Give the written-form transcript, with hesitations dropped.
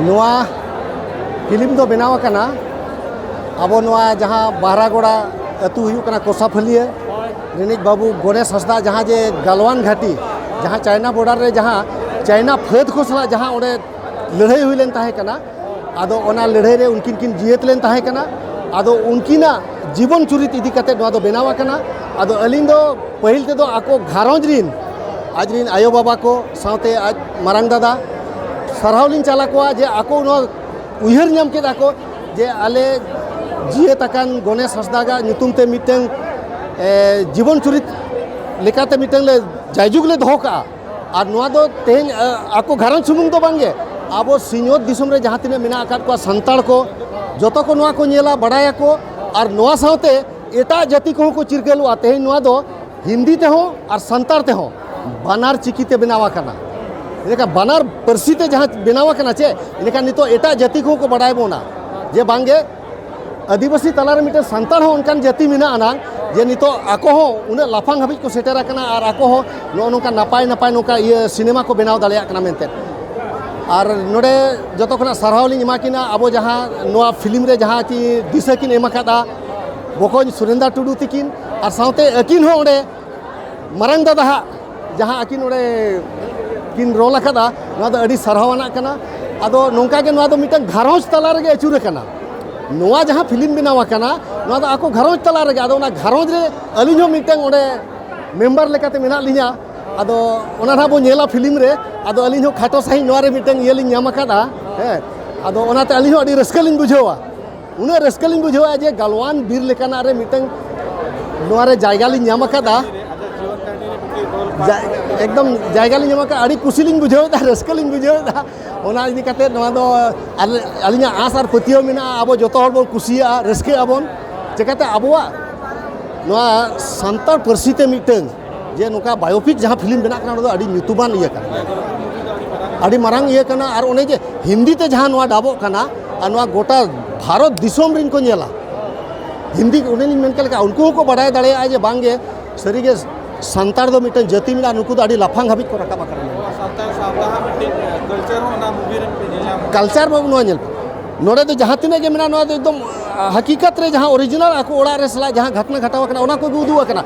नोआ फिल्म दो बनाव कना अब नोआ जहाँ बारागोड़ा अतु हुयुक कना कोसाफलिया रिनिज बाबू गणेश हंसदा जहाँ जे गलवान घाटी जहाँ चाइना बॉर्डर रे जहाँ चाइना फाद को सला जहाँ ओडे लड़ाई हुई लेन ताहे कना आदो ओना लड़ाई रे उनकिन किन जियत लेन ताहे कना आदो उनकिना जीवन चुरित इदी कते नोआ दो बनाव कना आदो अलिंग दो पहिल ते दो आको घारोंज रिन आज रिन आयो बाबा को साथे आज मारांग दादा सरहावलिन चाला को जे आको नो उयहर नाम के दाको जे आले जिए तकान गणेश हंसदा नुतुम ते मिटंग जीवन चुरित लेकाते मिटंग ले जायजुग ले दोहो का और नोआ दो तेन आको घारोंज सुमुंग दो बांगे आबो सिኞत दिसम रे जहाँ तिने मेना आकाद को संताड़ को जतो को नोआ को नेला बड़ाया को और नोआ साथे एटा जाति को चिरगेलु आते नोआ दो हिंदी ते हो और संताड़ ते हो बानार चिकी ते बनावा कना इनका बानार परसी ते जहाँ बनावा कना चे इनका नितो एटा जाति को बड़ाय बोना जे बांगे आदिवासी तलार मिटे संताड़ हो उनकान जाति मिना आना जे नितो आको हो उन्हें लाफांग हबिज को सेटेरा कना और आको हो नो नोका नापाय नापाय नोका ये सिनेमा को बनाव दाड़ेया कना मेनते और नोडे जतो खना सरहावलिन एमाकिना अब जहाँ नोआ फिल्म रे जहाँ कि दिशा किन एमाकादा बकोज सुरेंद्र टुडू तिकिन और साथे अकिन हो ओडे मारांग दादा जहाँ अकिन ओडे किन रोल अकादा नोआ दो अडी सरहावाना कना आदो नोंका के नोआ दो मिटन घारोंज तला रे अचुर कना नोआ जहाँ फिल्म बनावा कना नोआ दो आको घारोंज तला रे आदो ना घारोंज रे अलिन हो मिटन ओडे मेंबर लेकाते मेना लिया आदो ओना ना बो नेला फिल्म रे आदो अलिन हो खाटो सही नोआ रे मिटन ये लिन नाम अकादा हे आदो ओनाते अलिन हो अडी रस्कलिन बुझावा उन्हें रस्कलिन बुझावा जे गलवान बीर लेकाना रे मिटन नोआ रे जायगा लिन नाम अकादा एकदम जायगा लिन नाम अका अडी कुसिलिन बुझावा रस्कलिन बुझावा ओना इदी कते नोआ दो अलिन आस और पतियो मेना आबो जतो हर बो कुसिया रस्के आबोन चेकाते आबोआ नोआ संतार परसी ते मिटन जे नोका बायोपिक जहाँ फिल्म बना कना अडी ᱧᱩᱛᱩᱢᱟᱱ इया कना अडी मारांग इया कना और ओने जे हिंदी ते जहाँ नोआ डाबो कना और नोआ गोटा भारत दिसोम रिन को नेला हिंदी उन्हें मेन के उनको को बड़ाय दाड़ेया जे बांगे सरीगे संतार दो मिटन जाति मेना नुकु दो अडी लाफांग हाबिज को रकाबा कना कल्चर बाबू नोआ नेल नोडे तो जहाँ तिने जे मेना नोआ दो एकदम हकीकत रे जहाँ ओरिजिनल आको ओड़ा रे सला जहाँ घटना घटावा कना ओना को उदुआ कना।